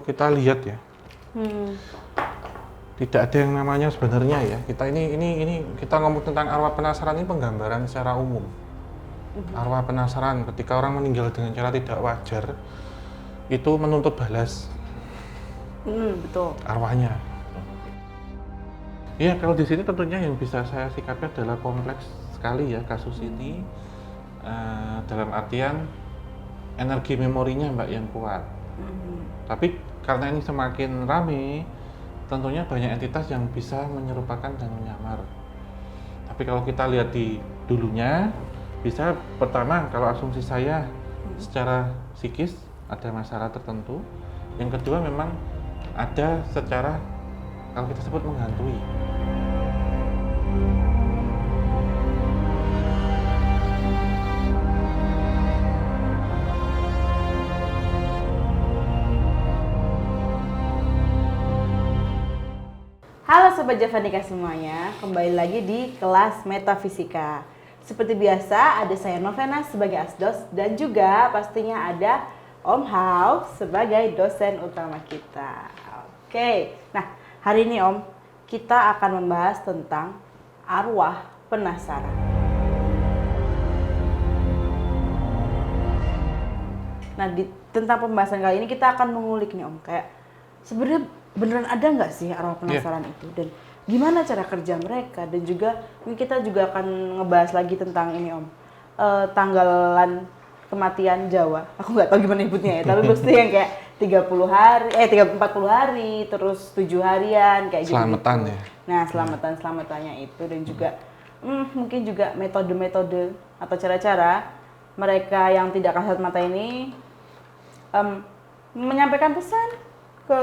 kita lihat ya, tidak ada yang namanya sebenarnya ya. Kita ini kita ngomong tentang arwah penasaran ini penggambaran secara umum. Arwah penasaran ketika orang meninggal dengan cara tidak wajar itu menuntut balas. Betul. Arwahnya. Iya, kalau di sini tentunya yang bisa saya sikapi adalah kompleks sekali ya kasus ini. Dalam artian energi memorinya Mbak yang kuat. Tapi karena ini semakin rame, tentunya banyak entitas yang bisa menyerupakan dan menyamar. Tapi kalau kita lihat di dulunya, bisa pertama kalau asumsi saya secara psikis ada masalah tertentu. Yang kedua memang ada secara kalau kita sebut menghantui. Halo Sobat Javanika semuanya, kembali lagi di kelas Metafisika. Seperti biasa, ada saya Novena sebagai asdos dan juga pastinya ada Om Hao sebagai dosen utama kita. Oke, nah hari ini Om, kita akan membahas tentang arwah penasaran. Nah, tentang pembahasan kali ini kita akan mengulik nih Om, kayak sebenarnya beneran ada nggak sih arwah penasaran itu, dan gimana cara kerja mereka, dan juga ini kita juga akan ngebahas lagi tentang ini Om, tanggalan kematian Jawa. Aku nggak tahu gimana nyebutnya ya, tapi pasti yang kayak 40 hari, 40 hari, terus 7 harian kayak gitu. Selamatan ya. Nah, selamatanya itu, dan juga mungkin juga metode-metode atau cara-cara mereka yang tidak kasat mata ini menyampaikan pesan ke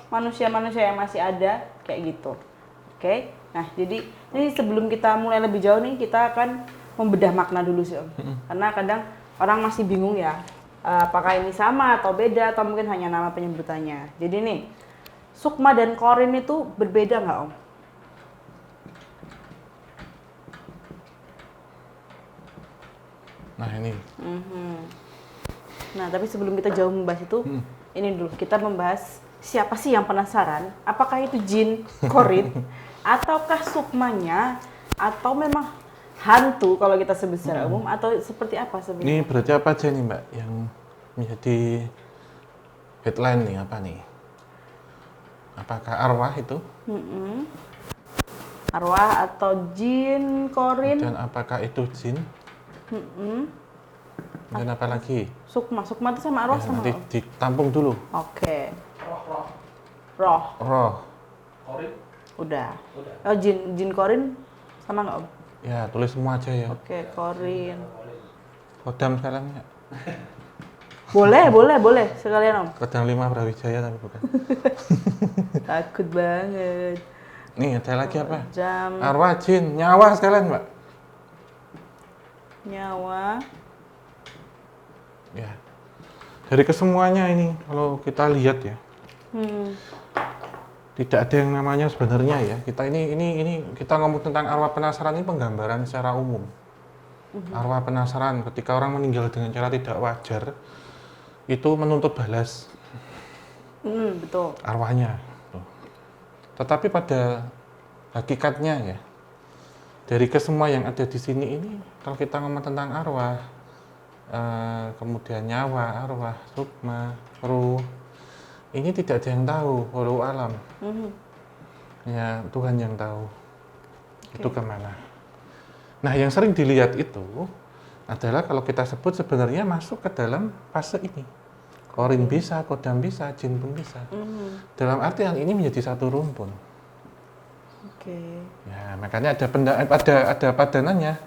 manusia-manusia yang masih ada kayak gitu. Oke. Nah, jadi ini sebelum kita mulai lebih jauh nih, kita akan membedah makna dulu sih Om. Karena kadang orang masih bingung ya, apakah ini sama atau beda atau mungkin hanya nama penyebutannya. Jadi nih, sukma dan korin itu berbeda nggak Om? Nah ini. Nah, tapi sebelum kita jauh membahas itu, ini dulu kita membahas siapa sih yang penasaran? Apakah itu jin korin, ataukah sukmanya, atau memang hantu kalau kita sebut secara umum, atau seperti apa sebenarnya? Ini berarti apa aja nih Mbak yang menjadi headline nih, apa nih? Apakah arwah itu? Arwah atau jin korin? Dan apakah itu jin? Dan apa lagi? Sukma itu sama arwah Ya, sama nanti Om? ditampung dulu. Oke. Roh. Korin? Udah. Oh, jin korin sama nggak Om? Ya, tulis semua aja ya. Oke, korin. Kodam sekarang ya. Boleh sekalian Om. Kodam 5 Brawijaya tapi bukan. Takut banget. Nih, ada lagi apa? Jam Arwah, jin, nyawa sekalian Mbak. nyawa. Ya. Dari kesemuanya ini kalau kita lihat ya. Tidak ada yang namanya sebenarnya ya. Kita ini kita ngomong tentang arwah penasaran ini penggambaran secara umum. Arwah penasaran ketika orang meninggal dengan cara tidak wajar itu menuntut balas. Betul. Arwahnya. Tetapi pada hakikatnya ya, dari kesemua yang ada di sini ini, kalau kita ngomong tentang arwah, kemudian nyawa, arwah, sukma, ruh, ini tidak ada yang tahu, walau alam. Ya, Tuhan yang tahu. Itu kemana. Nah, yang sering dilihat itu adalah kalau kita sebut sebenarnya masuk ke dalam fase ini. Korin bisa, kodam bisa, jin pun bisa. Dalam artian ini menjadi satu rumpun. Oke. Ya, makanya ada padanannya.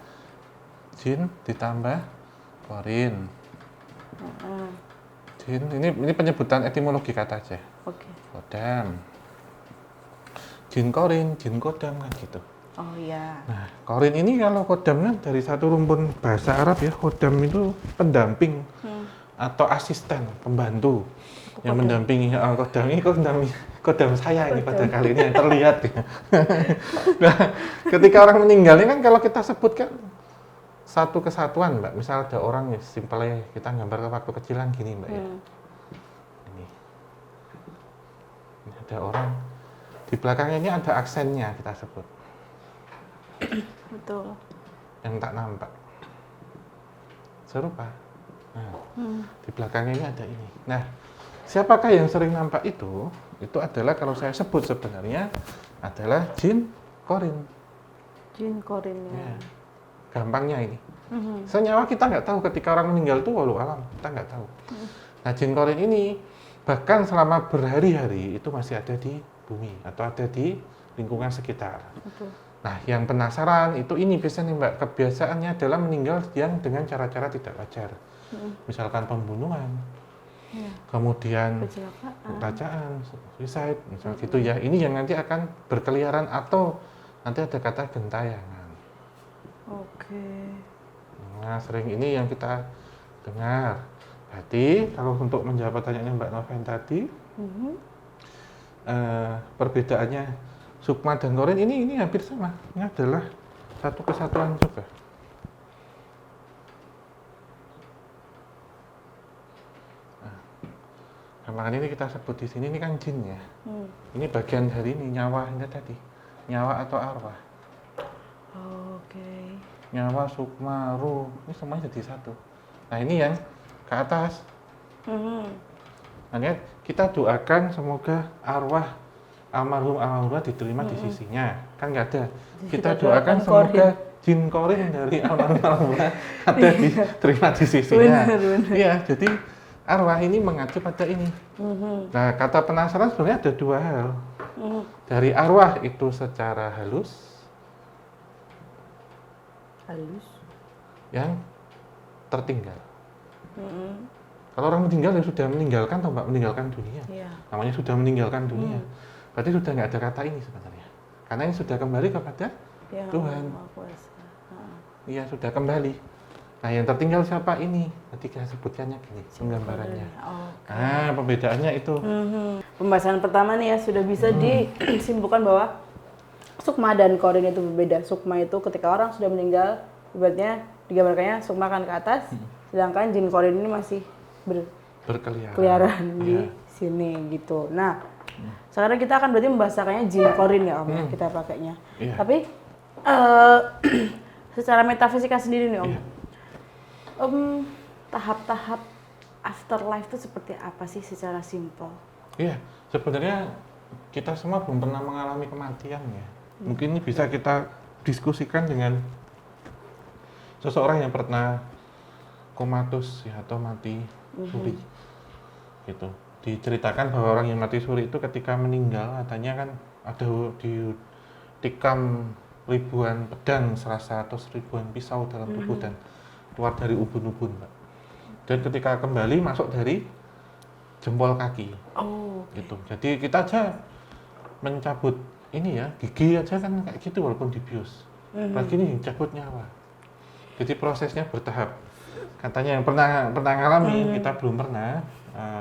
Jin ditambah korin. Jin, ini penyebutan etimologi kata aja. Oke. Kodam. Jin korin, jin kodam kan gitu. Oh iya. Nah, korin ini kalau kodam kan dari satu rumpun bahasa Arab ya, kodam itu pendamping atau asisten, pembantu yang mendampingi. Kodam ini kodam saya ini pada kali ini yang terlihat. Nah, ketika orang meninggal ini kan kalau kita sebutkan satu kesatuan Mbak, misal ada orang ya, simpelnya kita gambar ke waktu kecilan gini Mbak ya. Ini. ada orang di belakangnya ini ada aksennya kita sebut Betul. yang tak nampak serupa. Nah, di belakangnya ini ada ini. Nah, siapakah yang sering nampak itu? Itu adalah kalau saya sebut sebenarnya adalah jin korin. Jin korin Ya. Gampangnya ini. Senyawa kita nggak tahu ketika orang meninggal itu walau alam, kita nggak tahu. Nah, jin korin ini bahkan selama berhari-hari itu masih ada di bumi atau ada di lingkungan sekitar. Betul. Nah, yang penasaran itu ini biasanya Mbak, kebiasaannya adalah meninggal yang dengan cara-cara tidak wajar. Misalkan pembunuhan, kemudian kecelakaan, suicide, misal gitu ya. Ini yang nanti akan berkeliaran atau nanti ada kata gentayangan. Oke. Nah, sering ini yang kita dengar. Berarti kalau untuk menjawab pertanyaannya Mbak Noven tadi, perbedaannya sukma dan korin ini hampir sama. Ini adalah satu kesatuan juga. Makanya ini kita sebut di sini ini kan jin ya. Ini bagian dari ini nyawanya tadi, nyawa atau arwah. Oke. Nyawa, sukma, ruh, ini semuanya jadi satu. Nah ini yang ke atas. Nah, kita doakan semoga arwah almarhumah diterima di sisinya. Kan nggak ada. Kita doakan semoga jin korin dari almarhumah ada diterima di sisinya. Iya, jadi arwah ini mengacu pada ini. Nah, kata penasaran sebenarnya ada dua hal. Dari arwah itu secara halus, yang tertinggal. Kalau orang meninggal ya sudah meninggalkan, atau Mbak, meninggalkan dunia. Namanya sudah meninggalkan dunia. Berarti sudah nggak ada kata ini sebenarnya. Karena ini sudah kembali kepada Tuhan. Iya, sudah kembali. Nah, yang tertinggal siapa ini? Nanti kita sebutkannya gini, penggambarannya. Nah, pembedaannya itu. Pembahasan pertama nih ya, sudah bisa disimpulkan bahwa sukma dan korin itu berbeda. Sukma itu ketika orang sudah meninggal, ibaratnya digambarkannya sukma kan ke atas, sedangkan jin korin ini masih berkeliaran di sini gitu. Nah, sekarang kita akan berarti membahasakannya jin korin ya Om, kita pakainya. Tapi secara metafisika sendiri nih Om, tahap-tahap afterlife itu seperti apa sih secara simpel? Iya, sebenarnya kita semua belum pernah mengalami kematian ya. Mungkin ini bisa kita diskusikan dengan seseorang yang pernah komatus ya, atau mati suri. Gitu. Diceritakan bahwa orang yang mati suri itu ketika meninggal katanya kan ada ditikam ribuan pedang serasa atau ribuan pisau dalam tubuh dan keluar dari ubun-ubun, Mbak. Dan ketika kembali masuk dari jempol kaki. Gitu. Jadi kita aja mencabut ini ya, gigi aja kan kayak gitu walaupun dibius. Lagi ini cabut nyawa. Jadi prosesnya bertahap. Katanya yang pernah ngalami, kita belum pernah.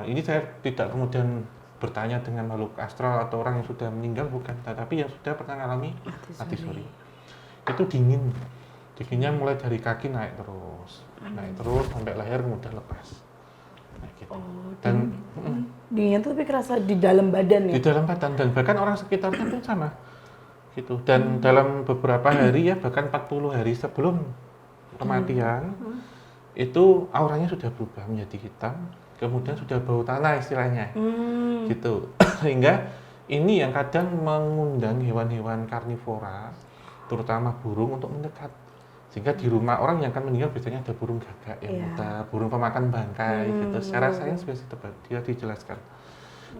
Ini saya tidak kemudian bertanya dengan makhluk astral atau orang yang sudah meninggal, bukan, tetapi yang sudah pernah ngalami mati suri. Itu dingin. Dinginnya mulai dari kaki naik terus sampai leher kemudian lepas. Nah, gitu. Dan dinginnya tuh tapi kerasa di dalam badan ya? Di dalam badan, dan bahkan orang sekitarnya pun sama. Gitu. Dan dalam beberapa hari ya, bahkan 40 hari sebelum kematian, itu auranya sudah berubah menjadi hitam, kemudian sudah bau tanah istilahnya. Gitu. Sehingga ini yang kadang mengundang hewan-hewan karnivora, terutama burung untuk mendekat. Sehingga di rumah orang yang akan meninggal biasanya ada burung gagak yang ada, burung pemakan bangkai gitu. Secara sains biasa dia dijelaskan.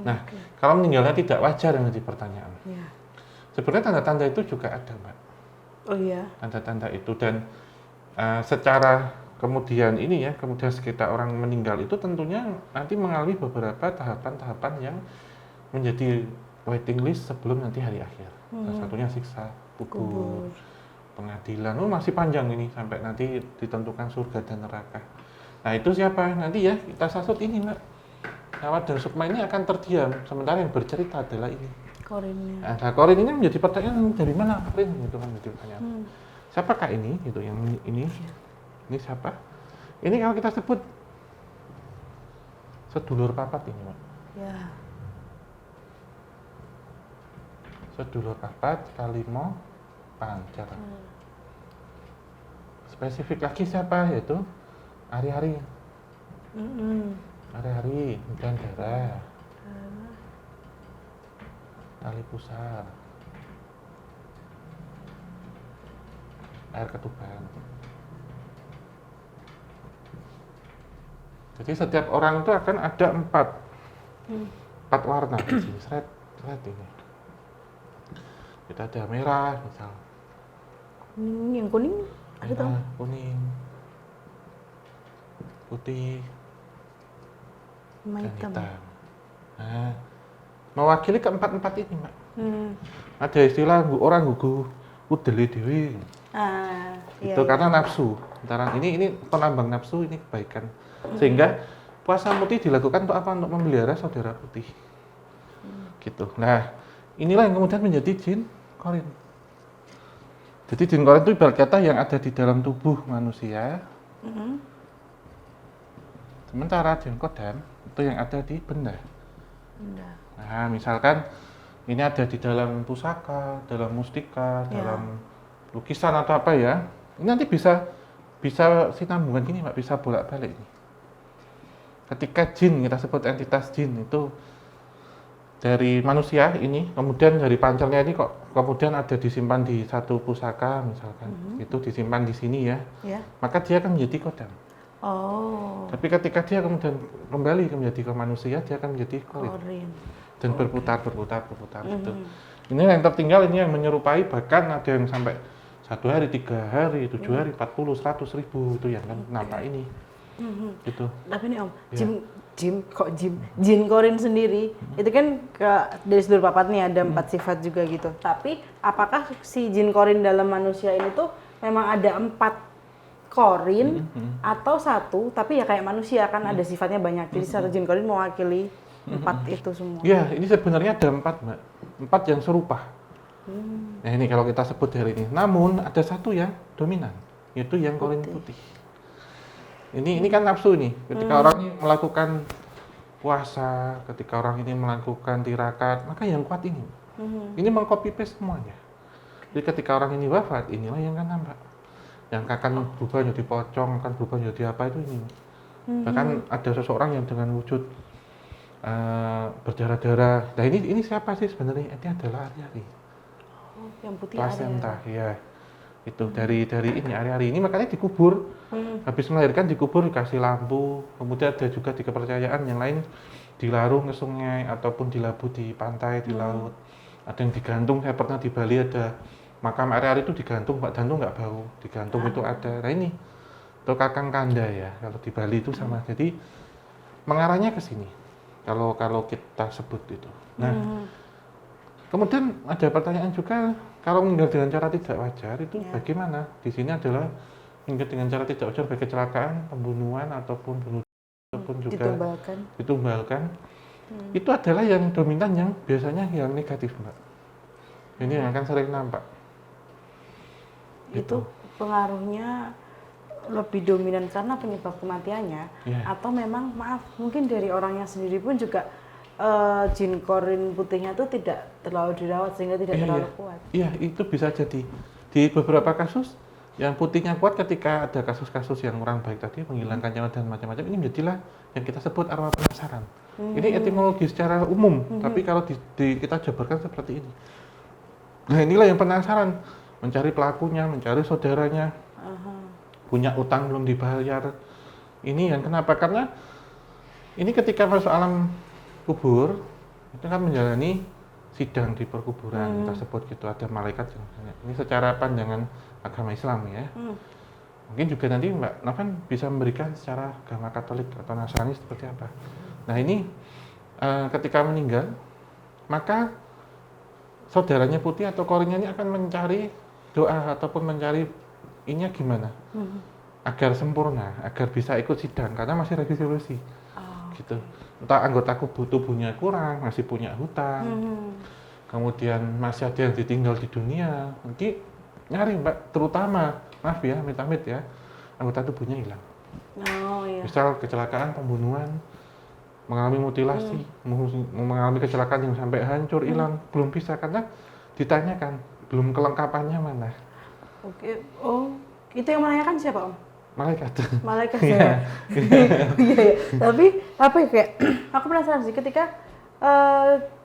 Nah, kalau meninggalnya tidak wajar yang menjadi pertanyaan. Sebenarnya tanda-tanda itu juga ada, Mbak. Tanda-tanda itu, dan secara kemudian ini ya, kemudian sekitar orang meninggal itu tentunya nanti mengalami beberapa tahapan-tahapan yang menjadi waiting list sebelum nanti hari akhir. Salah satunya siksa kubur. Pengadilan, masih panjang ini sampai nanti ditentukan surga dan neraka. Nah itu siapa? Nanti ya kita sasut ini, Mbak. Nyawa dan sukma ini akan terdiam, sementara yang bercerita adalah ini. Korinnya. Nah, korin ini menjadi pertanyaan, dari mana korin? Gitu kan menjadi pertanyaan. Siapakah ini? Gitu yang ini. Ini siapa? Ini kalau kita sebut sedulur papat ini, Mbak. sedulur papat kalimo pancer. Spesifik lagi siapa, yaitu ari-ari. Ari-ari, hujan darah, tali pusar, air ketuban. Jadi setiap orang itu akan ada empat warna di sini. Seret ini. Kita ada merah, misal. Yang kuning ada tuh. Merah, kuning, putih, Sama dan hitam. hitam. Nah, mewakili keempat-empat ini, Mbak. Ada istilah orang gugu udele dewi. Iya, Itu iya. karena nafsu. Antara ini penambang nafsu, ini kebaikan. Sehingga puasa putih dilakukan untuk apa? Untuk memelihara saudara putih. Gitu. Nah, inilah yang kemudian menjadi jin korin. Jadi jin korin itu ibarat kata yang ada di dalam tubuh manusia. Sementara jin kodam itu yang ada di benda. Nah, misalkan ini ada di dalam pusaka, dalam mustika, dalam lukisan atau apa ya. Ini nanti bisa sinambungan gini, Mbak, bisa bolak-balik ini. Ketika jin, kita sebut entitas jin itu dari manusia ini, kemudian dari pancernya ini kok kemudian ada disimpan di satu pusaka misalkan, itu disimpan di sini ya, maka dia akan menjadi kodam. Oh. Tapi ketika dia kemudian kembali menjadi ke manusia, dia akan menjadi korin. Dan berputar gitu. Ini yang tertinggal, ini yang menyerupai, bahkan ada yang sampai 1 hari, 3 hari, 7 hari, 40, 100 ribu itu yang kan nampak ini. Gitu. Tapi nih Om, jin korin sendiri itu kan dari sedulur papat nih ada 4 sifat juga gitu. Tapi apakah si jin korin dalam manusia ini tuh memang ada 4 korin atau 1, tapi ya kayak manusia kan ada sifatnya banyak. Jadi satu jin korin mewakili 4 itu semua. Ya, ini sebenarnya ada 4, Mbak. 4 yang serupa. Nah, ini kalau kita sebut hari ini. Namun ada 1 yang dominan, yaitu yang korin putih. Ini kan nafsu nih. Ketika orang ini melakukan puasa, ketika orang ini melakukan tirakat, maka yang kuat ini. Ini mengcopy paste semuanya. Jadi ketika orang ini wafat, inilah yang akan nampak. Yang akan berubah jadi pocong, akan berubah jadi apa itu ini. Bahkan ada seseorang yang dengan wujud berdarah-darah. Nah, ini siapa sih sebenarnya? Ini adalah ari-ari. Oh, yang putih Plasenta, ya. Itu dari ini ari-ari ini makanya dikubur. Habis melahirkan dikubur, dikasih lampu. Kemudian ada juga di kepercayaan yang lain dilarung ke sungai ataupun dilabuh di pantai, di laut. Ada yang digantung, saya pernah di Bali ada makam ari-ari itu digantung, Pak, dan itu nggak bau. Digantung itu ada. Nah, ini itu kakang kanda ya. Kalau di Bali itu sama. Jadi mengarahnya ke sini. Kalau kita sebut itu. Nah, kemudian ada pertanyaan juga, kalau meninggal dengan cara tidak wajar itu bagaimana? Di sini adalah meninggal dengan cara tidak wajar baik kecelakaan, pembunuhan ataupun bunuh ataupun juga ditumbalkan. Itu adalah yang dominan, yang biasanya yang negatif, Mbak. Ini yang akan sering nampak. Itu pengaruhnya lebih dominan karena penyebab kematiannya, atau memang mungkin dari orangnya sendiri pun juga jin korin putihnya itu tidak terlalu dirawat sehingga tidak terlalu kuat. Iya, itu bisa jadi. Di beberapa kasus yang putihnya kuat, ketika ada kasus-kasus yang kurang baik tadi, menghilangkan nyawa dan macam-macam, ini menjadilah yang kita sebut arwah penasaran. Ini etimologi secara umum, tapi kalau kita jabarkan seperti ini. Nah, inilah yang penasaran, mencari pelakunya, mencari saudaranya, punya utang belum dibayar. Ini yang kenapa? Karena ini ketika masuk alam kubur, itu kan menjalani sidang di perkuburan, kita sebut gitu, ada malaikat. Ini secara pandangan agama Islam ya. Mungkin juga nanti Mbak Noven bisa memberikan secara agama Katolik atau Nasrani seperti apa. Nah, ini ketika meninggal, maka saudaranya putih atau korinnya ini akan mencari doa ataupun mencari ininya gimana agar sempurna, agar bisa ikut sidang karena masih registrasi. Gitu. Entah anggota tubuhnya kurang, masih punya hutang, kemudian masih ada yang ditinggal di dunia, nanti nyari, Mbak, terutama, maaf ya, amit-amit ya, anggota tubuhnya hilang. Misal kecelakaan, pembunuhan, mengalami mutilasi, mengalami kecelakaan yang sampai hancur, hilang, belum bisa karena ditanyakan, belum kelengkapannya mana? Oke. Oh, itu yang menanyakan siapa Om? Malaikat. Malaikat ya. Iya, iya. Tapi apa ya kayak aku penasaran sih ketika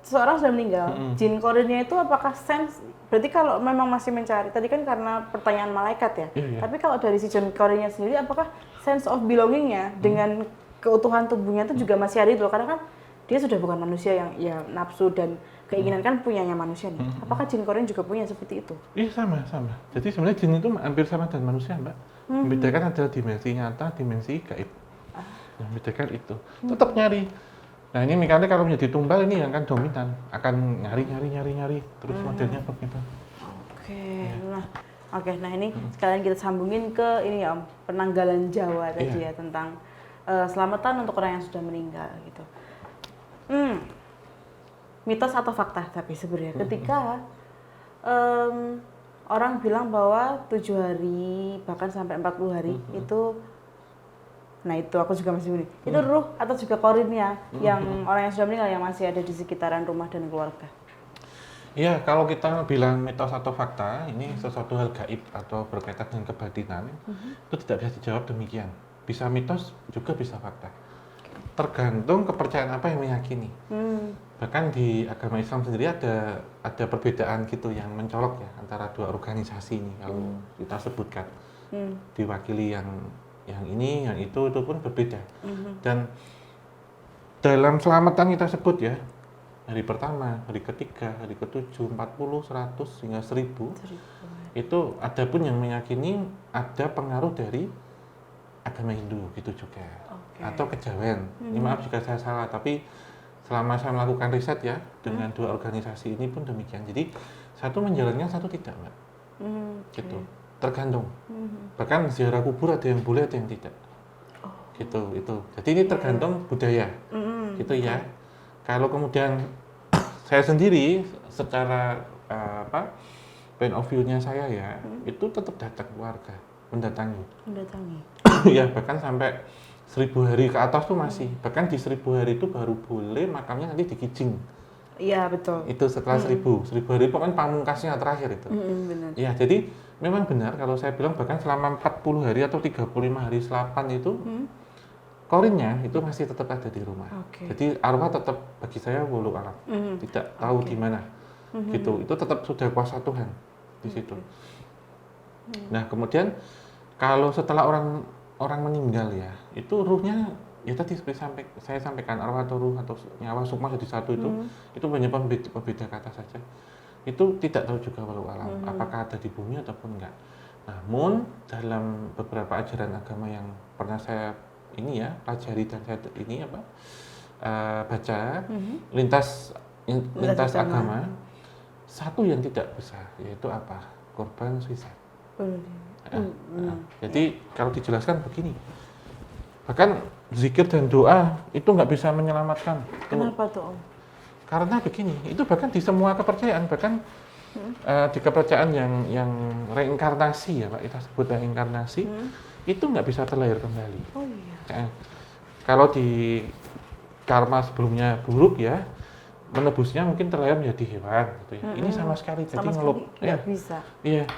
seseorang sudah meninggal, jin korinnya itu apakah sense? Berarti kalau memang masih mencari, tadi kan karena pertanyaan malaikat ya. Iya. Tapi kalau dari si jin korinnya sendiri, apakah sense of belongingnya dengan keutuhan tubuhnya itu juga masih ada itu? Karena kan dia sudah bukan manusia yang ya nafsu dan keinginan kan punyanya manusia nih. Apakah jin korin juga punya seperti itu? Iya sama. Jadi sebenarnya jin itu hampir sama dengan manusia, Mbak. Membedakan adalah dimensi nyata, dimensi gaib. Yang membedakan itu. Tetap nyari. Nah ini misalnya kalau menjadi tumbal ini yang kan dominan, akan nyari terus modelnya begitu. Oke, nah ini sekalian kita sambungin ke ini ya Om, penanggalan Jawa tadi ya tentang selamatan untuk orang yang sudah meninggal gitu. Mitos atau fakta tapi sebenarnya ketika orang bilang bahwa 7 hari bahkan sampai 40 hari itu, nah itu aku juga masih bingung. Itu ruh atau juga korinnya yang orang yang sudah meninggal yang masih ada di sekitaran rumah dan keluarga. Iya, kalau kita bilang mitos atau fakta, ini sesuatu hal gaib atau berkaitan dengan kebatinan, itu tidak bisa dijawab demikian. Bisa mitos, juga bisa fakta. Tergantung kepercayaan apa yang meyakini. Bahkan di agama Islam sendiri ada perbedaan gitu yang mencolok ya antara dua organisasi ini kalau kita sebutkan. Diwakili yang ini, yang itu pun berbeda. Dan dalam selamatan kita sebut ya, hari pertama, hari ketiga, hari ke-7, 40, 100 hingga 1000. Itu ada pun yang meyakini ada pengaruh dari agama Hindu gitu juga. Atau kejawen. Ini maaf jika saya salah, tapi selama saya melakukan riset ya dengan dua organisasi ini pun demikian. Jadi satu menjalankan, satu tidak, Mbak. Gitu. Tergantung. Bahkan ziarah kubur ada yang boleh, ada yang tidak. Gitu itu. Jadi ini tergantung budaya. Gitu ya. Kalau kemudian saya sendiri secara point of view-nya saya ya, itu tetap datang keluarga, mendatangi. Ya bahkan sampai 1000 hari ke atas tuh masih. Bahkan di 1000 hari itu baru boleh makamnya nanti dikijing. Iya betul. Itu setelah 1000 hari pokoknya pamungkasnya terakhir itu. Benar. Ya jadi memang benar kalau saya bilang bahkan selama 40 hari atau 35 hari selapan itu korinnya itu masih tetap ada di rumah. Jadi arwah tetap bagi saya walau alam, tidak tahu di mana. Gitu. Itu tetap sudah kuasa Tuhan di situ. Nah kemudian kalau setelah orang meninggal ya, itu ruhnya ya tadi seperti saya sampaikan arwah atau ruh atau nyawa sukma jadi satu itu banyak pembeda kata saja. Itu tidak tahu juga walau alam apakah ada di bumi ataupun enggak. Namun dalam beberapa ajaran agama yang pernah saya ini ya pelajari dan saya ini baca lintas agama, satu yang tidak besar yaitu apa? Korban suicide. Jadi kalau dijelaskan begini, bahkan zikir dan doa itu nggak bisa menyelamatkan. Kenapa tuh Om? Karena begini, itu bahkan di semua kepercayaan, bahkan di kepercayaan yang reinkarnasi ya Pak, kita sebut reinkarnasi, itu nggak bisa terlahir kembali. Oh iya. Kalau di karma sebelumnya buruk ya, menebusnya mungkin terlahir menjadi hewan gitu ya. Ini sama sekali jadi ngelup. Nggak bisa. Iya.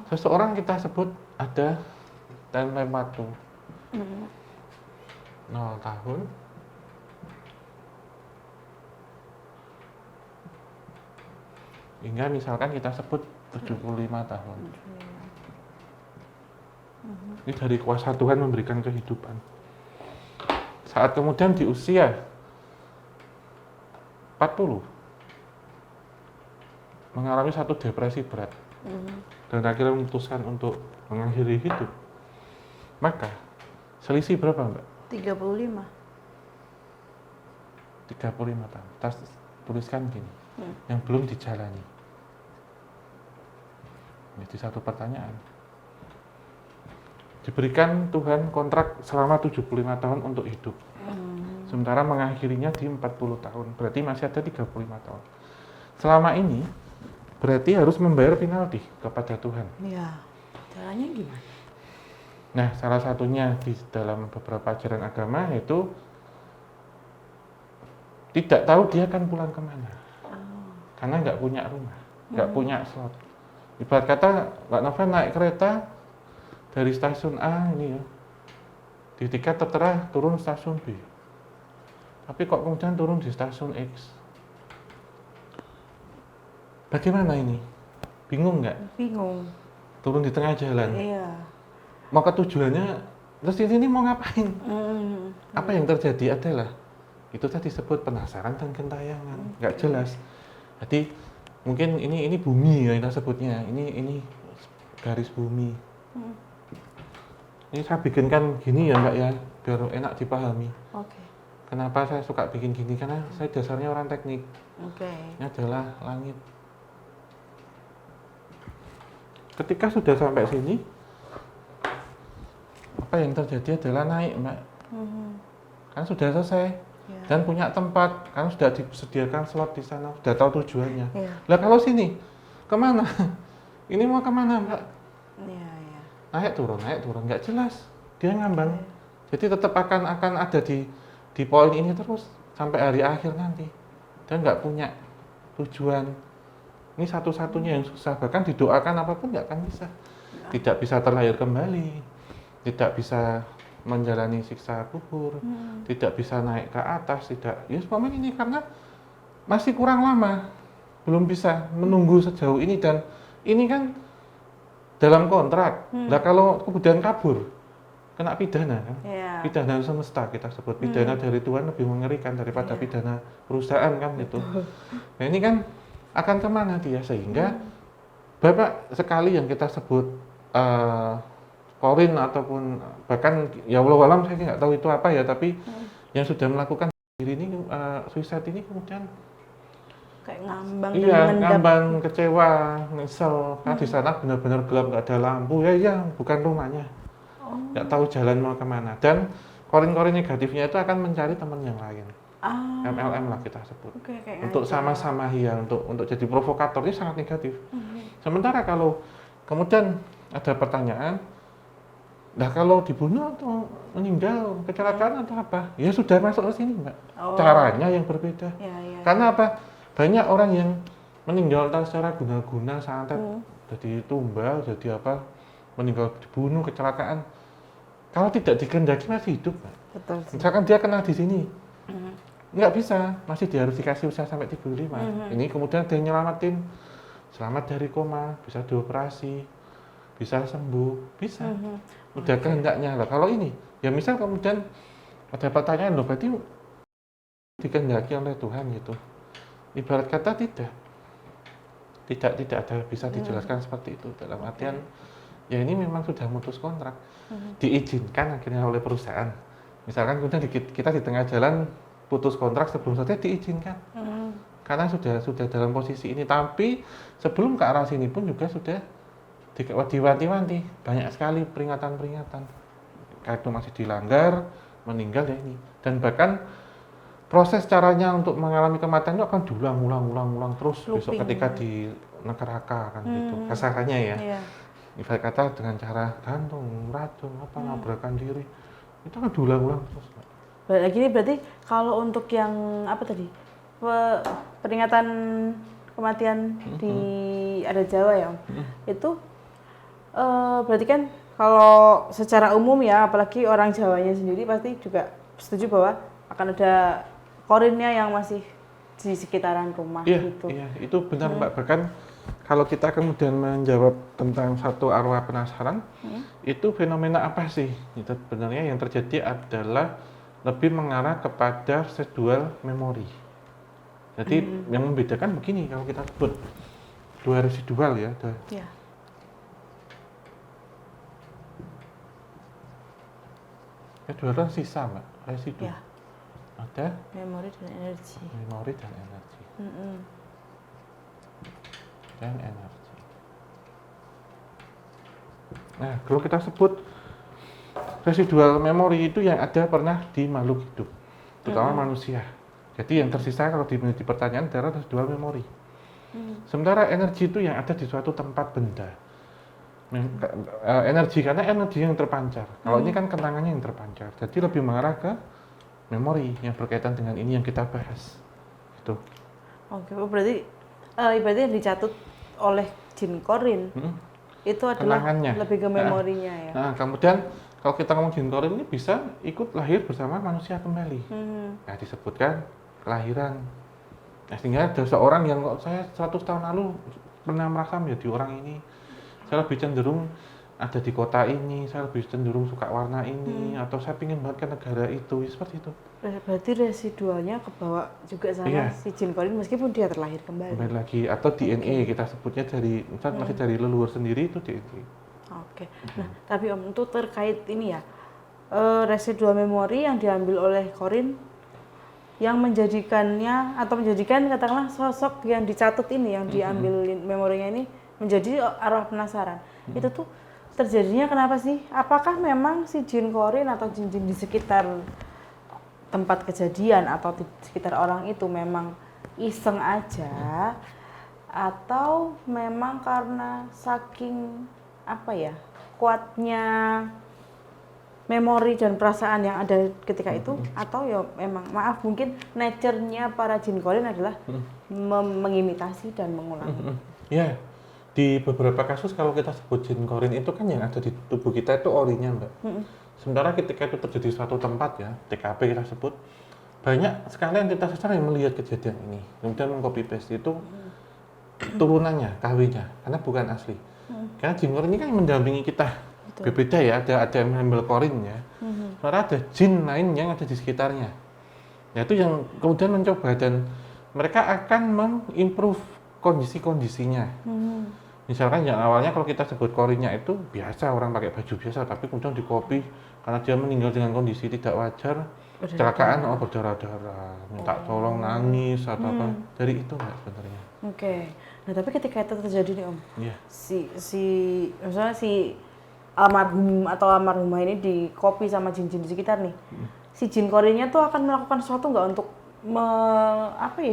Seseorang kita sebut ada timeline waktu 0 tahun hingga misalkan kita sebut 75 tahun. Ini dari kuasa Tuhan memberikan kehidupan. Saat kemudian di usia 40 mengalami satu depresi berat dan akhirnya memutuskan untuk mengakhiri hidup, maka selisih berapa Mbak? 35 tahun. Kita tuliskan gini, yang belum dijalani. Jadi satu pertanyaan. Diberikan Tuhan kontrak selama 75 tahun untuk hidup. Sementara mengakhirinya di 40 tahun. Berarti masih ada 35 tahun. Selama ini berarti harus membayar penalti kepada Tuhan. Iya. Caranya gimana? Nah, salah satunya di dalam beberapa ajaran agama yaitu tidak tahu dia akan pulang kemana. Karena nggak punya rumah. nggak punya slot. Ibarat kata Mbak Novel naik kereta dari stasiun A ini ya, di tiket tertera turun stasiun B. Tapi kok kemudian turun di stasiun X? Bagaimana ini? Bingung nggak? Bingung. Turun di tengah jalan. Iya. Mau ke tujuannya, terus ini mau ngapain? Apa yang terjadi adalah itu tadi disebut penasaran dan gentayangan, nggak jelas. Jadi mungkin ini bumi ya kita sebutnya. Ini garis bumi. Ini saya bikinkan gini ya Mbak ya, biar enak dipahami. Oke. Kenapa saya suka bikin gini? Karena saya dasarnya orang teknik. Oke. Ini adalah langit. Ketika sudah sampai sini, apa yang terjadi adalah naik Mbak. Kan sudah selesai. Ya. Dan punya tempat, karena sudah disediakan slot di sana, sudah tahu tujuannya. Iya. Lah kalau sini, kemana? Ini mau kemana Mbak? Iya. Naik turun, nggak jelas. Dia ngambang. Jadi tetap akan ada di poin ini terus sampai hari akhir nanti. Dia nggak punya tujuan. Ini satu-satunya yang susah. Bahkan didoakan apapun nggak akan bisa. Tidak bisa terlahir kembali. Tidak bisa menjalani siksa kubur. Tidak bisa naik ke atas. Tidak. Ya semuanya ini karena masih kurang lama. Belum bisa menunggu sejauh ini. Dan ini kan dalam kontrak. Nah kalau kemudian kabur, kena pidana kan? Iya. Pidana semesta kita sebut. Pidana dari Tuhan lebih mengerikan daripada pidana perusahaan kan itu. Nah ini kan akan kemana dia sehingga Bapak sekali yang kita sebut korin ataupun bahkan ya Allah alam saya nggak tahu itu apa ya, tapi yang sudah melakukan diri ini suicide ini kemudian Kayak ngambang dan iya, mengendap. ngambang, kecewa, nyesel. Karena di sana benar-benar gelap, nggak ada lampu. Ya, bukan rumahnya. Nggak tahu jalan mau kemana. Dan korin-korin negatifnya itu akan mencari teman yang lain. MLM lah kita sebut. Oke, kayak Untuk ngajak. sama-sama hiang, untuk jadi provokator ini sangat negatif. Sementara kalau kemudian ada pertanyaan, nah kalau dibunuh atau meninggal, kecelakaan atau apa? Ya sudah masuk ke sini, Mbak. Caranya yang berbeda. Iya. Karena apa? Banyak orang yang meninggal entah secara guna-guna, santet, jadi tumbal, jadi apa, meninggal dibunuh, kecelakaan. Kalau tidak dikehendaki masih hidup, Pak. Betul sih. Misalkan dia kena di sini, nggak bisa, masih dia harus dikasih usia sampai 35. Ini kemudian dia nyelamatin, selamat dari koma, bisa dioperasi, bisa sembuh, bisa. Udah kehendaknya lah. Kalau ini, ya misal kemudian ada pertanyaan loh, berarti dikehendaki oleh Tuhan gitu. Ibarat kata tidak ada bisa dijelaskan seperti itu dalam artian ya ini memang sudah mutus kontrak diizinkan akhirnya oleh perusahaan. Misalkan kemudian kita di tengah jalan putus kontrak sebelum selesai diizinkan karena sudah dalam posisi ini, tapi sebelum ke arah sini pun juga sudah diwanti-wanti banyak sekali peringatan-peringatan kalau itu masih dilanggar meninggal ya ini, dan bahkan proses caranya untuk mengalami kematian itu akan diulang terus. Looping. Besok ketika di neraka kan gitu kasarannya ya. Iya. Ibarat kata dengan cara gantung, racun, nabrakan diri itu akan diulang terus. Berarti kalau untuk yang apa tadi peringatan kematian di adat Jawa ya, itu berarti kan kalau secara umum ya, apalagi orang Jawanya sendiri pasti juga setuju bahwa akan ada korinnya yang masih di sekitaran rumah gitu. Iya, itu benar Mbak. Bahkan kalau kita kemudian menjawab tentang satu arwah penasaran, itu fenomena apa sih? Itu sebenarnya yang terjadi adalah lebih mengarah kepada residual memori. Jadi yang membedakan begini kalau kita sebut dua residual ya. Iya. Residual sisa Mbak, residu. Ya. Ada Memori dan energi. Dan energi. Nah, kalau kita sebut residual memori itu yang ada pernah di makhluk hidup, terutama manusia. Jadi yang tersisa kalau di pertanyaan adalah residual memori. Sementara energi itu yang ada di suatu tempat benda. Energi karena energi yang terpancar. Kalau ini kan kenangannya yang terpancar. Jadi lebih mengarah ke memori yang berkaitan dengan ini yang kita bahas. Itu. Oke, berarti ibaratnya dicatat oleh jin korin, itu adalah Kenangannya. lebih ke memorinya ya. Nah, kemudian kalau kita ngomong jin korin ini bisa ikut lahir bersama manusia kembali. Nah, disebutkan kelahiran. Nah, sehingga ada seorang yang kok saya 100 tahun lalu pernah merasa menjadi orang ini. Saya lebih cenderung ada di kota ini, saya lebih cenderung suka warna ini, atau saya ingin banget ke negara itu, ya, seperti itu. Berarti residualnya kebawa juga sama Iya. si jin korin meskipun dia terlahir kembali. Kembali lagi, atau DNA kita sebutnya dari, misal masih dari leluhur sendiri itu DNA. Oke. Nah, tapi Om, untuk terkait ini ya, residual memori yang diambil oleh korin yang menjadikannya atau menjadikan katakanlah sosok yang dicatut ini, yang diambil memorinya ini menjadi arwah penasaran. Itu tuh terjadinya kenapa sih? Apakah memang si jin korin atau jin-jin di sekitar tempat kejadian atau di sekitar orang itu memang iseng aja, atau memang karena saking apa ya, kuatnya memori dan perasaan yang ada ketika itu, atau ya memang maaf mungkin nature-nya para jin korin adalah mengimitasi dan mengulangi. Ya, di beberapa kasus kalau kita sebut jin korin itu kan yang ada di tubuh kita itu orinya, Mbak. Sementara ketika itu terjadi suatu tempat ya, TKP kita sebut, banyak sekali entitas secara yang melihat kejadian ini, kemudian meng-copy paste itu turunannya, kawinnya, karena bukan asli. Karena jin korin ini kan mendampingi kita. Berbeda ya, ada embel korin ya. Sementara ada jin lain yang ada di sekitarnya. Nah, itu yang kemudian mencoba dan mereka akan mengimprove kondisi-kondisinya. Misalkan yang awalnya kalau kita sebut korinnya itu biasa, orang pakai baju biasa, tapi kemudian di copy karena dia meninggal dengan kondisi tidak wajar, kecelakaan, berdarah-darah, minta tolong, nangis atau apa, dari itu Mbak sebenarnya. Oke. Nah, tapi ketika itu terjadi nih Om, misalnya si almarhum atau almarhumah ini di copy sama jin-jin di sekitar nih, si jin korinnya tuh akan melakukan sesuatu nggak untuk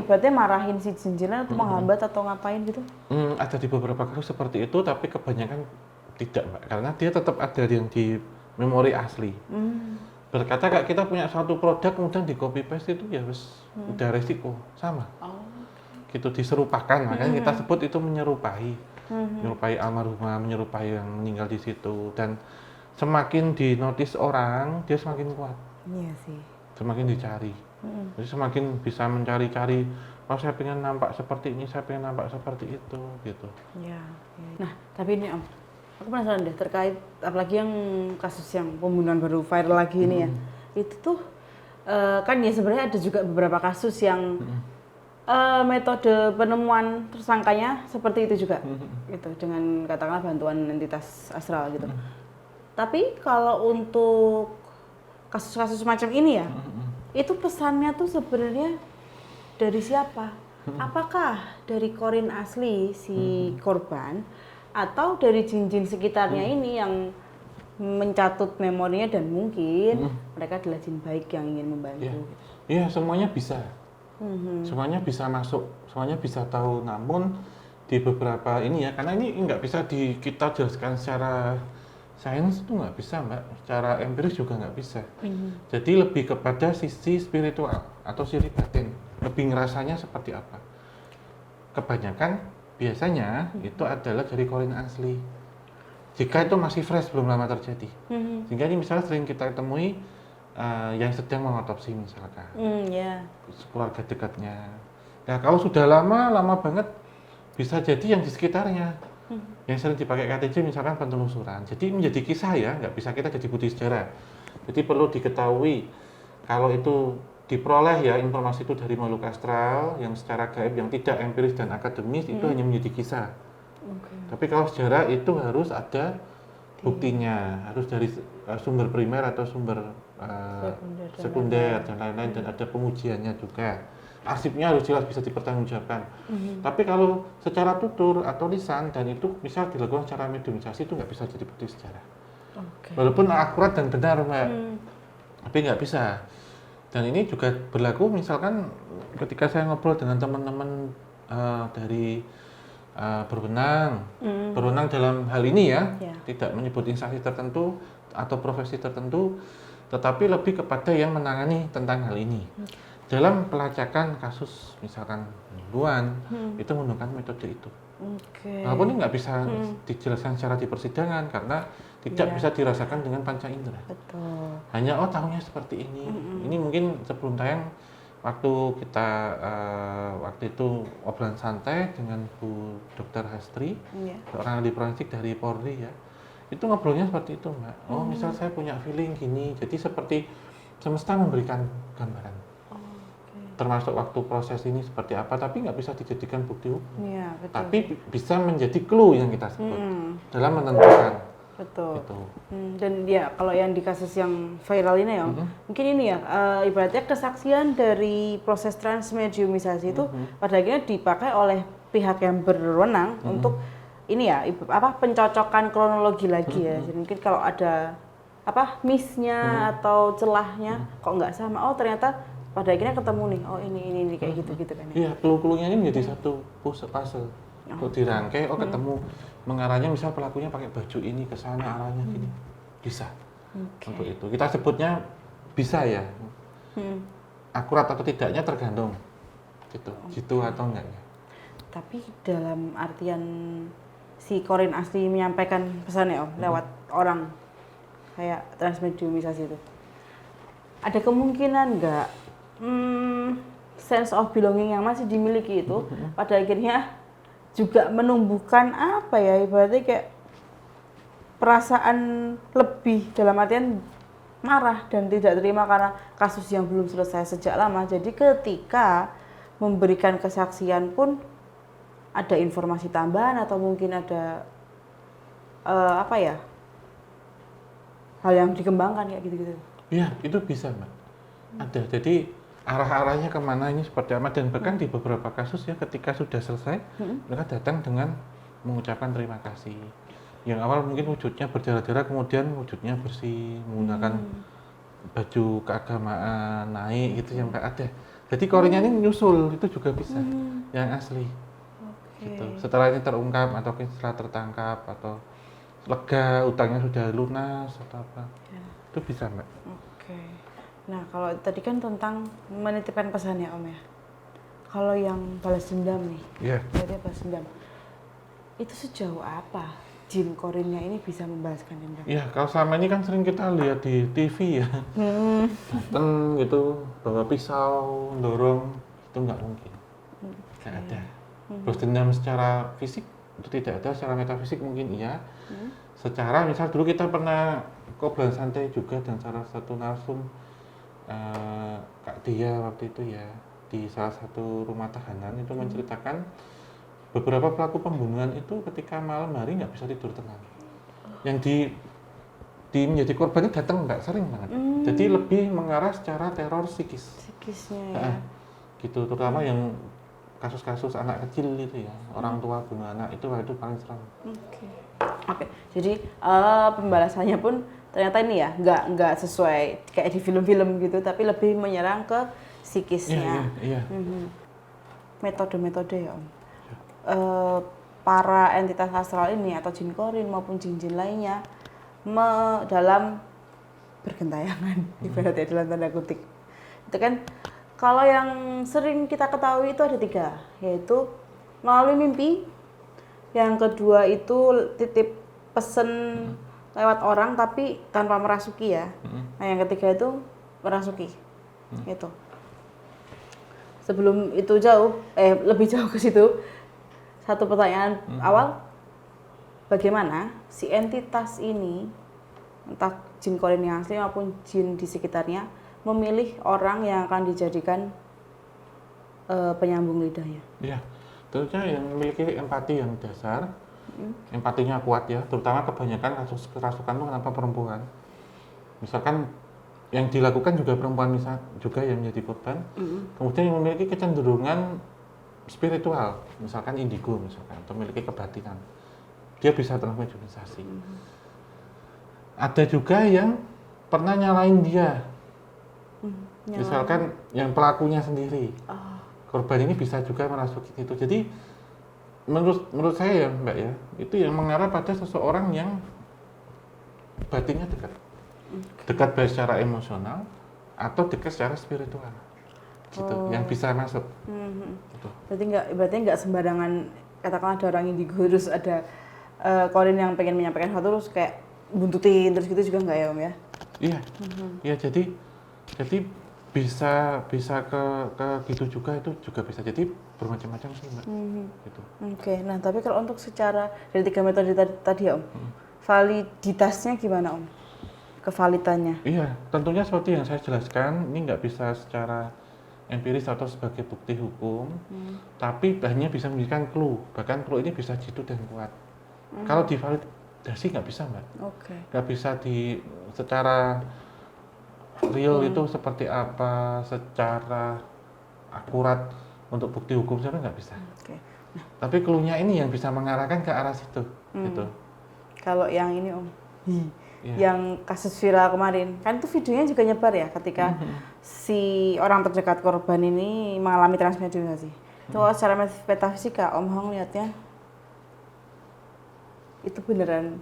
berarti marahin si jin-jinan atau menghambat atau ngapain gitu? Ada di beberapa kasus seperti itu, tapi kebanyakan tidak Mbak, karena dia tetap ada yang di memori asli. Berkata kayak kita punya satu produk kemudian di copy paste itu ya udah resiko sama. Gitu diserupakan, makanya kita sebut itu menyerupai. Menyerupai almarhumah, menyerupai yang meninggal di situ, dan semakin dinotis orang, dia semakin kuat. Iya sih. Semakin dicari. Jadi semakin bisa mencari-cari, oh saya pengen nampak seperti ini, saya pengen nampak seperti itu, gitu. Ya. Nah, tapi ini Om, aku penasaran deh terkait apalagi yang kasus yang pembunuhan baru viral lagi ini ya. Itu tuh kan ya sebenarnya ada juga beberapa kasus yang metode penemuan tersangkanya seperti itu juga, gitu, dengan katakanlah bantuan entitas astral gitu. Tapi kalau untuk kasus-kasus macam ini ya, itu pesannya tuh sebenarnya dari siapa? Apakah dari korin asli si korban atau dari jin-jin sekitarnya ini yang mencatut memorinya dan mungkin mereka adalah jin baik yang ingin membantu? Iya, semuanya bisa. Semuanya bisa masuk, semuanya bisa tahu. Namun di beberapa ini ya, karena ini nggak bisa kita jelaskan secara sains itu nggak bisa Mbak, secara empiris juga nggak bisa. Jadi lebih kepada sisi spiritual atau sisi batin, lebih ngerasanya seperti apa. Kebanyakan biasanya itu adalah dari korin asli. Jika itu masih fresh, belum lama terjadi. Sehingga ini misalnya sering kita temui yang sedang mengotopsi misalkan, keluarga dekatnya. Nah kalau sudah lama banget, bisa jadi yang di sekitarnya, yang sering dipakai KTJ misalkan penelusuran. Jadi menjadi kisah ya, nggak bisa kita jadi bukti sejarah. Jadi perlu diketahui kalau itu diperoleh ya informasi itu dari makhluk astral yang secara gaib, yang tidak empiris dan akademis, itu hanya menjadi kisah. Tapi kalau sejarah itu harus ada buktinya, harus dari sumber primer atau sumber sekunder dan lain-lain, dan ada pengujiannya juga. Arsipnya harus jelas bisa dipertanggungjawabkan. Tapi kalau secara tutur atau lisan dan itu misal dilakukan secara mediumisasi, itu nggak bisa jadi bukti sejarah. Walaupun akurat dan benar Mbak, tapi nggak bisa. Dan ini juga berlaku misalkan ketika saya ngobrol dengan teman-teman dari berwenang dalam hal ini ya, tidak menyebut instansi tertentu atau profesi tertentu, tetapi lebih kepada yang menangani tentang hal ini. dalam pelacakan kasus misalkan pembunuhan itu menggunakan metode itu. Oke. Walaupun ini nggak bisa dijelaskan secara di persidangan karena tidak Iya. bisa dirasakan dengan panca indera. Betul. Hanya tahunya seperti ini. Ini mungkin sebelum tayang waktu kita waktu itu obrolan santai dengan Bu Dr. Hastri, Iya. seorang ahli forensik dari Polri ya. Itu ngobrolnya seperti itu, Mbak. Oh, misal saya punya feeling gini. Jadi seperti semesta memberikan gambaran. Oke. Termasuk waktu proses ini seperti apa, tapi nggak bisa dijadikan bukti hukum. Iya, betul. Tapi bisa menjadi clue yang kita sebut dalam menentukan. Betul. Gitu. Dan ya kalau yang di kasus yang viral ini ya, mungkin ini ya ibaratnya kesaksian dari proses transmediumisasi itu pada akhirnya dipakai oleh pihak yang berwenang untuk ini ya pencocokan kronologi lagi ya. Jadi mungkin kalau ada miss-nya atau celahnya kok nggak sama, oh ternyata pada akhirnya ketemu nih, oh ini kayak gitu kan ya. Iya, clue-cluenya ini menjadi satu puzzle. Untuk dirangkai, ketemu mengarahnya misal pelakunya pakai baju ini ke sana arahnya gini. Bisa. Untuk itu. Kita sebutnya bisa ya. Akurat atau tidaknya tergantung. Gitu atau enggaknya. Tapi dalam artian si Korin asli menyampaikan pesannya Om lewat orang kayak transmediumisasi itu. Ada kemungkinan nggak sense of belonging yang masih dimiliki itu pada akhirnya juga menumbuhkan ibaratnya kayak perasaan lebih dalam artian marah dan tidak terima karena kasus yang belum selesai sejak lama. Jadi ketika memberikan kesaksian pun ada informasi tambahan atau mungkin ada hal yang dikembangkan kayak gitu-gitu. Iya, itu bisa, Mbak. Ada. Jadi arah-arahnya kemana ini seperti apa, dan bahkan di beberapa kasus ya ketika sudah selesai mereka datang dengan mengucapkan terima kasih. Yang awal mungkin wujudnya berdarah-darah, kemudian wujudnya bersih, menggunakan baju keagamaan, naik gitu yang Mbak ada. Jadi korinnya ini menyusul, itu juga bisa yang asli. Gitu. Setelah ini terungkap atau setelah tertangkap atau lega, utangnya sudah lunas atau apa, itu bisa, Mbak. Oke. Nah kalau tadi kan tentang menitipkan pesan ya Om ya. Kalau yang balas dendam nih, berarti balas dendam. Itu sejauh apa jin korinnya ini bisa membalaskan dendam? Ya, kalau selama ini kan sering kita lihat di TV ya, datang gitu, bawa pisau, dorong, itu nggak mungkin, nggak ada. Balas dendam secara fisik itu tidak ada, secara metafisik mungkin iya. Secara misal dulu kita pernah obrolan santai juga dan salah satu narsum Kak Dia waktu itu ya di salah satu rumah tahanan itu menceritakan beberapa pelaku pembunuhan itu ketika malam hari nggak bisa tidur tenang. Yang menjadi korbannya datang nggak sering banget. Jadi lebih mengarah secara teror psikisnya ya. Gitu, terutama yang kasus-kasus anak kecil itu ya, orang tua bunuh anak itu paling serem. Oke. Jadi pembalasannya pun ternyata ini ya nggak sesuai kayak di film-film gitu, tapi lebih menyerang ke psikisnya. Iya. Metode-metode ya Om. Para entitas astral ini atau jin korin maupun jin-jin lainnya dalam bergentayangan, ibaratnya dalam tanda kutip. Itu kan kalau yang sering kita ketahui itu ada 3, yaitu melalui mimpi. Yang kedua itu titip pesen lewat orang tapi tanpa merasuki ya. Nah yang ketiga itu merasuki. Itu. Sebelum itu lebih jauh ke situ, satu pertanyaan awal, bagaimana si entitas ini, entah jin korin yang asli maupun jin di sekitarnya, memilih orang yang akan dijadikan penyambung lidahnya? Iya, tentunya yang memiliki empati yang dasar, empatinya kuat ya, terutama kebanyakan kasus kerasukan itu kenapa perempuan. Misalkan yang dilakukan juga perempuan juga yang menjadi korban, kemudian yang memiliki kecenderungan spiritual, misalkan indigo misalkan, atau memiliki kebatinan, dia bisa transmediumisasi. Ada juga yang pernah nyalain dia, misalkan yang pelakunya sendiri, korban ini bisa juga merasuki itu. Jadi menurut saya ya Mbak ya, itu yang mengarah pada seseorang yang batinnya dekat baik secara emosional atau dekat secara spiritual. gitu, yang bisa masuk. Gitu. Berarti nggak sembarangan, katakanlah ada orang indigo terus ada korin yang pengen menyampaikan sesuatu terus kayak buntutin terus gitu juga nggak ya Om ya? Iya, iya jadi bisa bisa ke gitu juga, itu juga bisa, jadi bermacam-macam sih Mbak. Gitu. Oke, nah tapi kalau untuk secara dari 3 metode tadi ya Om, validitasnya gimana Om? Kevalitannya? Iya, tentunya seperti yang saya jelaskan, ini nggak bisa secara empiris atau sebagai bukti hukum, tapi hanya bisa memberikan clue, bahkan clue ini bisa jitu dan kuat. Kalau divalidasi nggak bisa Mbak, Oke. nggak bisa secara real itu seperti apa, secara akurat untuk bukti hukum sebenarnya nggak bisa. Oke. Tapi clue-nya ini yang bisa mengarahkan ke arah situ, gitu. Kalau yang ini Om, Iya. yang kasus viral kemarin, kan itu videonya juga nyebar ya ketika si orang terdekat korban ini mengalami transmediasi. Itu kalau secara metafisika Om Hong lihatnya itu beneran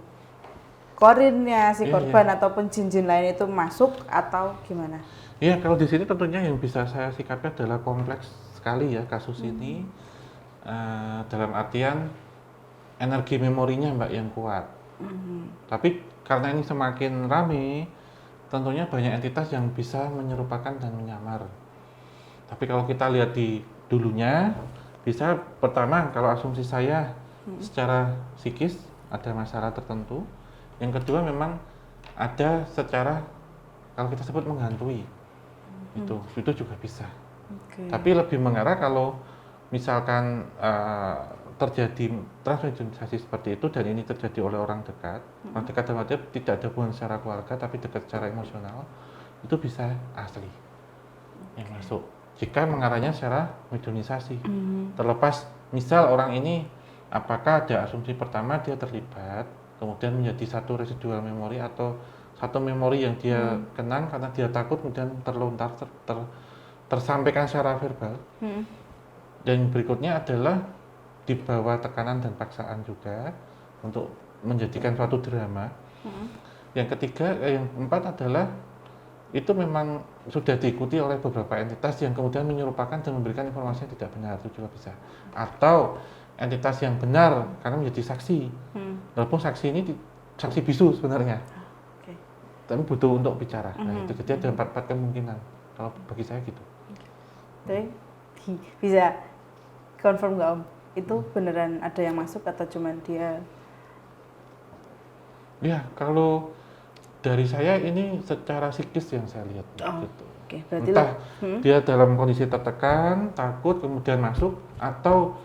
korinnya si Iya, korban ataupun jin-jin lain itu masuk atau gimana? Iya, kalau di sini tentunya yang bisa saya sikapi adalah kompleks sekali ya kasus ini. Dalam artian energi memorinya Mbak yang kuat. Tapi karena ini semakin rame, tentunya banyak entitas yang bisa menyerupakan dan menyamar. Tapi kalau kita lihat di dulunya, bisa pertama kalau asumsi saya secara psikis ada masalah tertentu. Yang kedua memang ada secara kalau kita sebut menghantui. Itu juga bisa. Oke. Tapi lebih mengarah kalau misalkan terjadi transmediasi seperti itu dan ini terjadi oleh orang dekat, orang dekat dalam arti tidak ada hubungan secara keluarga tapi dekat secara emosional, itu bisa asli yang masuk. Jika mengarahnya secara mediumisasi, terlepas misal orang ini apakah ada asumsi pertama dia terlibat, kemudian menjadi satu residual memori atau satu memori yang dia kenang karena dia takut kemudian terlontar tersampaikan secara verbal. Dan berikutnya adalah di bawah tekanan dan paksaan juga untuk menjadikan suatu drama. Yang ketiga, yang keempat adalah itu memang sudah diikuti oleh beberapa entitas yang kemudian menyerupakan dan memberikan informasi yang tidak benar, itu juga bisa. Atau entitas yang benar karena menjadi saksi. Walaupun saksi ini saksi bisu sebenarnya. Oke. Tapi butuh untuk bicara. Nah, itu jadi ada empat kemungkinan. Kalau bagi saya gitu. Jadi bisa confirm nggak Om? Itu beneran ada yang masuk atau cuman dia? Ya, kalau dari saya ini secara psikis yang saya lihat. Gitu. Oke, berarti Entah dia dalam kondisi tertekan, takut, kemudian masuk, atau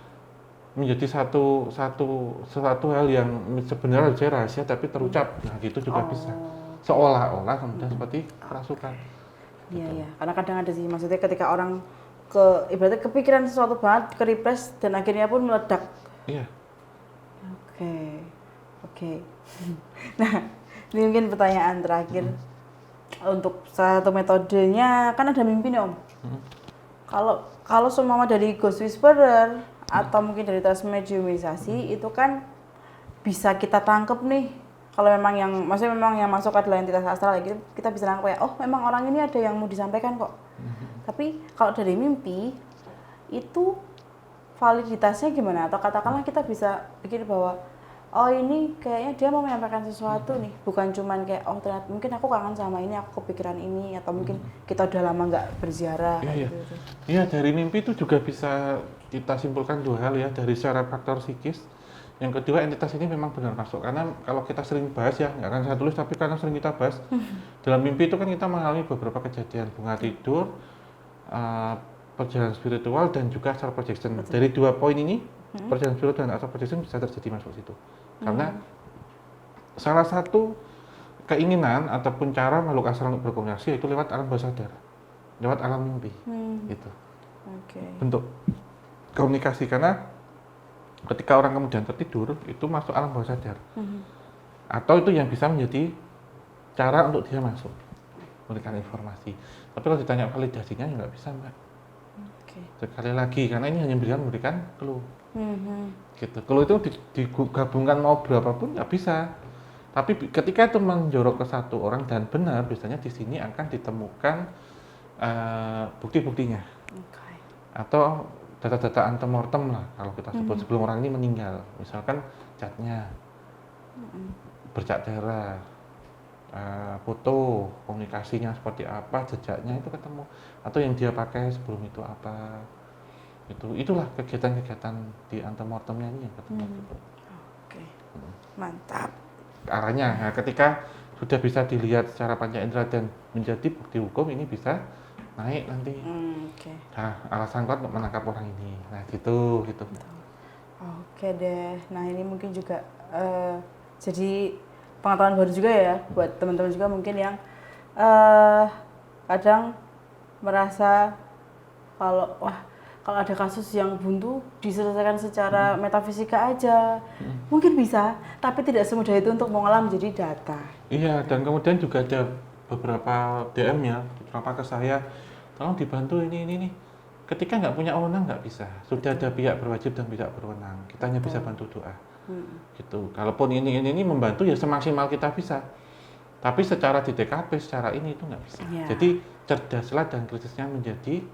menjadi satu hal yang sebenarnya saja rahasia tapi terucap. Nah, gitu juga bisa. Seolah-olah kemudian seperti kerasukan. Iya, iya. Karena kadang ada sih, maksudnya ketika orang ibaratnya kepikiran sesuatu banget, ke-repress dan akhirnya pun meledak. Iya. Oke. Nah, ini mungkin pertanyaan terakhir. Untuk salah satu metodenya kan ada mimpi nih Om. Kalau semua dari Ghost Whisperer atau mungkin dari transmediumisasi itu kan bisa kita tangkep nih. Kalau memang maksudnya memang yang masuk adalah entitas astral gitu, kita bisa nangkep ya, oh memang orang ini ada yang mau disampaikan kok. Tapi kalau dari mimpi itu validitasnya gimana? Atau katakanlah kita bisa pikir bahwa oh ini kayaknya dia mau menyampaikan sesuatu nih, bukan cuman kayak oh ternyata mungkin aku kangen sama ini, aku kepikiran ini, atau mungkin kita udah lama nggak berziarah. Gitu. Iya, dari mimpi itu juga bisa kita simpulkan dua hal ya, dari secara faktor psikis. Yang kedua, entitas ini memang benar masuk, karena kalau kita sering bahas ya, nggak akan saya tulis tapi karena sering kita bahas, dalam mimpi itu kan kita mengalami beberapa kejadian, bunga tidur, perjalanan spiritual, dan juga astral projection. Dari dua poin ini, perjalanan spiritual dan astral projection bisa terjadi masuk situ. Karena salah satu keinginan ataupun cara makhluk astral untuk berkomunikasi itu lewat alam bawah sadar, lewat alam mimpi, gitu. Bentuk komunikasi, karena ketika orang kemudian tertidur itu masuk alam bawah sadar, atau itu yang bisa menjadi cara untuk dia masuk memberikan informasi. Tapi kalau ditanya validasinya ya nggak bisa Mbak. Sekali lagi karena ini hanya memberikan clue. Gitu. Clue itu digabungkan mau berapapun nggak bisa. Tapi ketika itu menjorok ke satu orang dan benar, biasanya di sini akan ditemukan bukti-buktinya. Oke. Atau data-data antemortem lah kalau kita sebut sebelum orang ini meninggal. Misalkan catnya, bercak darah, foto, komunikasinya seperti apa, jejaknya itu ketemu. Atau yang dia pakai sebelum itu apa. Itulah kegiatan-kegiatan di antemortemnya ini yang ketemu. Gitu. Oke. Mantap. Arahnya, nah, ketika sudah bisa dilihat secara panca indera dan menjadi bukti hukum, ini bisa naik nanti. Oke. Nah, alasan kuat untuk menangkap orang ini. Nah, gitu. Oke deh. Nah, ini mungkin juga jadi pengetahuan baru juga ya buat teman-teman juga mungkin yang kadang merasa kalau ada kasus yang buntu diselesaikan secara metafisika aja. Mungkin bisa, tapi tidak semudah itu untuk mengolah menjadi data. Iya, dan kemudian juga ada beberapa DM ya, beberapa ke saya, tolong dibantu ini nih. Ketika nggak punya wewenang nggak bisa. Sudah ada pihak berwajib dan pihak berwenang. Kita hanya bisa bantu doa. Gitu. Kalaupun ini membantu ya semaksimal kita bisa. Tapi secara di TKP, secara ini itu nggak bisa. Iya. Jadi cerdaslah dan kritisnya menjadi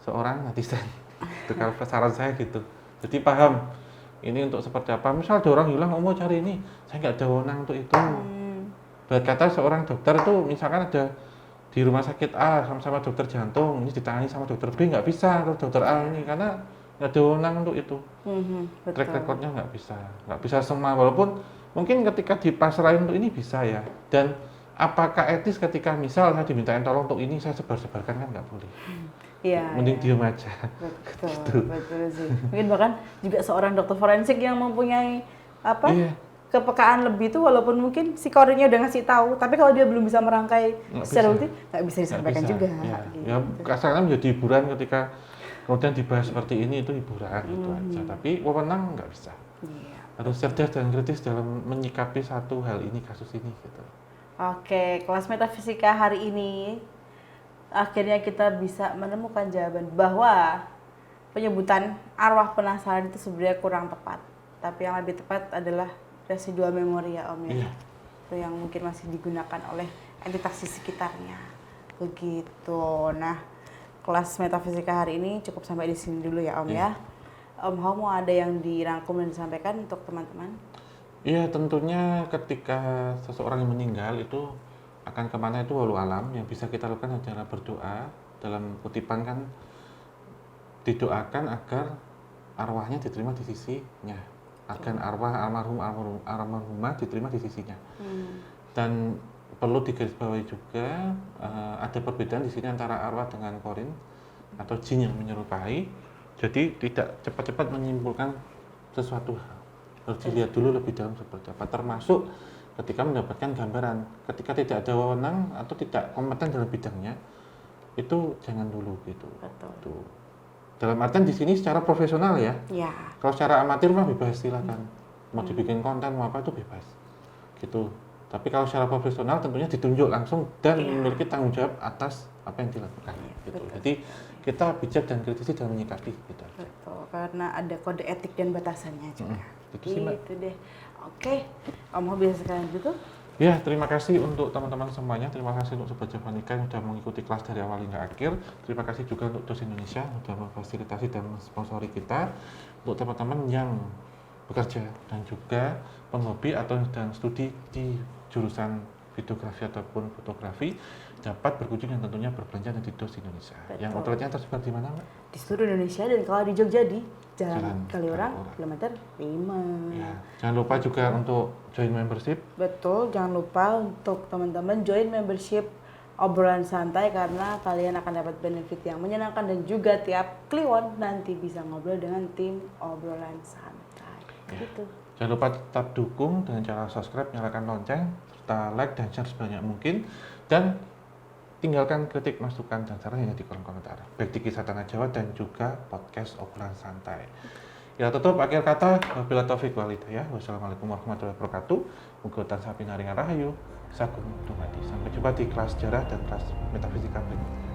seorang netizen. Itu kalau saran saya gitu. Jadi paham ini untuk seperti apa. Misal ada orang hilang, mau cari ini, saya nggak ada wewenang untuk itu. Buat kata seorang dokter itu, misalkan ada di rumah sakit A sama-sama dokter jantung, ini ditangani sama dokter B, nggak bisa kalau dokter A ini karena nggak ada wewenang untuk itu. Track recordnya nggak bisa semua. Walaupun mungkin ketika dipasrahin untuk ini bisa ya. Dan apakah etis ketika misal saya dimintain tolong untuk ini saya sebar-sebarkan kan nggak boleh. Iya. Mending diem aja. Betul sih. Mungkin bahkan juga seorang dokter forensik yang mempunyai kepekaan lebih tuh walaupun mungkin si koordinnya udah ngasih tahu, tapi kalau dia belum bisa merangkai secara bukti nggak bisa disampaikan juga. Ya, Gitu. ya kasarnya menjadi hiburan ketika kemudian dibahas seperti ini itu hiburan gitu aja. Tapi wewenang nggak bisa. Iya. Harus cerdas dan kritis dalam menyikapi satu hal ini, kasus ini gitu. Oke, kelas metafisika hari ini akhirnya kita bisa menemukan jawaban bahwa penyebutan arwah penasaran itu sebenarnya kurang tepat. Tapi yang lebih tepat adalah residual memori ya Om ya. Iya. Itu yang mungkin masih digunakan oleh entitas di sekitarnya. Begitu. Nah, kelas metafisika hari ini cukup sampai di sini dulu ya Om ya. Om Hao mau ada yang dirangkum dan disampaikan untuk teman-teman? Iya, tentunya ketika seseorang yang meninggal itu akan kemana itu walau alam, yang bisa kita lakukan adalah berdoa. Dalam kutipan kan didoakan agar arwahnya diterima di sisinya, agar arwah almarhumah diterima di sisinya. Dan perlu digarisbawahi juga ada perbedaan di sini antara arwah dengan korin atau jin yang menyerupai. Jadi tidak cepat-cepat menyimpulkan sesuatu hal. Harus dilihat dulu lebih dalam seperti apa, termasuk ketika mendapatkan gambaran. Ketika tidak ada wewenang atau tidak kompeten dalam bidangnya, itu jangan dulu gitu. Betul. Tuh. Dalam artian di sini secara profesional ya. Ya. Kalau secara amatir mah bebas silakan. Mau dibikin konten mau apa itu bebas. Gitu. Tapi kalau secara profesional tentunya ditunjuk langsung dan memiliki tanggung jawab atas apa yang dilakukan. Gitu. Jadi kita bijak dan kritisi dalam menyikapi gitu. Betul, karena ada kode etik dan batasannya juga. Gitu deh. Oke, Om Ho bisa sekalian gitu? Ya, terima kasih untuk teman-teman semuanya. Terima kasih untuk Sobat Javanika yang sudah mengikuti kelas dari awal hingga akhir. Terima kasih juga untuk DOS Indonesia yang sudah memfasilitasi dan mensponsori kita. Untuk teman-teman yang bekerja dan juga penghobi atau dan studi di jurusan videografi ataupun fotografi dapat berkunjung dan tentunya berbelanja di DOS Indonesia. Betul. Yang outletnya tersebar di mana, Mbak? Di seluruh Indonesia dan kalau di Jogja di Jalan Kaliurang, Kaliurang. kilometer 5. Ya, jangan lupa juga untuk join membership. Betul, jangan lupa untuk teman-teman join membership obrolan santai karena kalian akan dapat benefit yang menyenangkan dan juga tiap kliwon nanti bisa ngobrol dengan tim obrolan santai. Ya. Gitu. Jangan lupa tetap dukung dengan cara subscribe, nyalakan lonceng, serta like dan share sebanyak mungkin. Dan tinggalkan kritik, masukan, dan saran yang di kolom komentar. Baik di Kisah Tanah Jawa dan juga podcast obrolan santai. Ya tutup akhir kata, wabillahi taufiq wal hidayah. Wassalamualaikum warahmatullahi wabarakatuh. Muga tansah pinaringan rahayu. Sagung dumadi. Sampai jumpa di kelas sejarah dan kelas metafisika berikutnya.